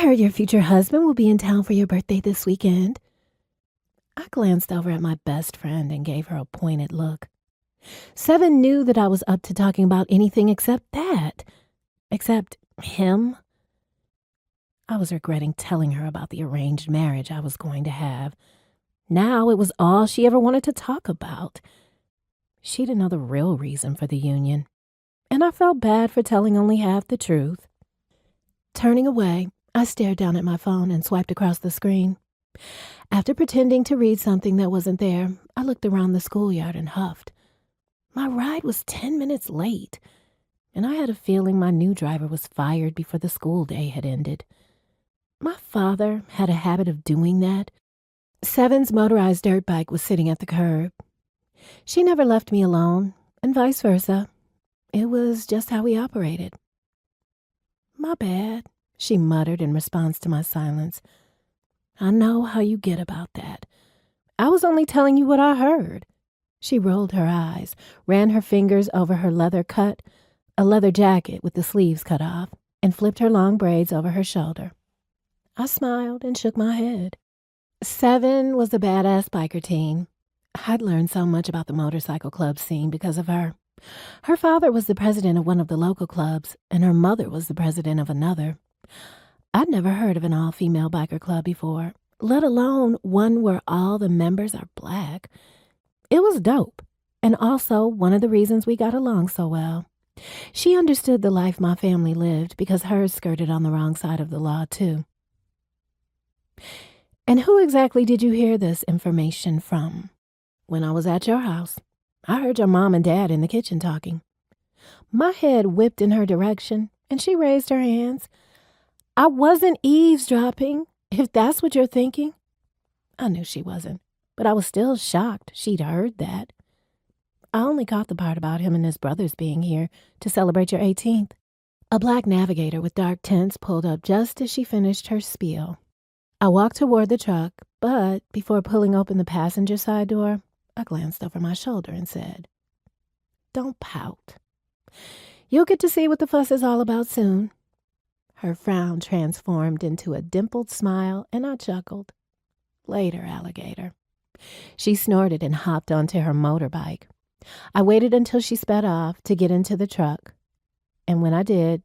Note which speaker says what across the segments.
Speaker 1: heard your future husband will be in town for your birthday this weekend. I glanced over at my best friend and gave her a pointed look. Seven knew that I was up to talking about anything except that. Except him. I was regretting telling her about the arranged marriage I was going to have. Now it was all she ever wanted to talk about. She didn't know the real reason for the union, and I felt bad for telling only half the truth. Turning away, I stared down at my phone and swiped across the screen. After pretending to read something that wasn't there, I looked around the schoolyard and huffed. My ride was 10 minutes late, and I had a feeling my new driver was fired before the school day had ended. My father had a habit of doing that. Seven's motorized dirt bike was sitting at the curb. She never left me alone, and vice versa. It was just how we operated. "My bad," she muttered in response to my silence. "I know how you get about that. I was only telling you what I heard." She rolled her eyes, ran her fingers over her leather jacket with the sleeves cut off, and flipped her long braids over her shoulder. I smiled and shook my head. Seven was a badass biker teen. I'd learned so much about the motorcycle club scene because of her. Her father was the president of one of the local clubs, and her mother was the president of another. I'd never heard of an all-female biker club before, let alone one where all the members are black. It was dope, and also one of the reasons we got along so well. She understood the life my family lived because hers skirted on the wrong side of the law, too. "And who exactly did you hear this information from?" "When I was at your house. I heard your mom and dad in the kitchen talking." My head whipped in her direction, and she raised her hands. "I wasn't eavesdropping, if that's what you're thinking." I knew she wasn't, but I was still shocked she'd heard that. "I only caught the part about him and his brothers being here to celebrate your 18th. A black Navigator with dark tints pulled up just as she finished her spiel. I walked toward the truck, but before pulling open the passenger side door, I glanced over my shoulder and said, "Don't pout. You'll get to see what the fuss is all about soon." Her frown transformed into a dimpled smile, and I chuckled. "Later, alligator." She snorted and hopped onto her motorbike. I waited until she sped off to get into the truck, and when I did,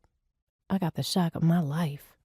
Speaker 1: I got the shock of my life.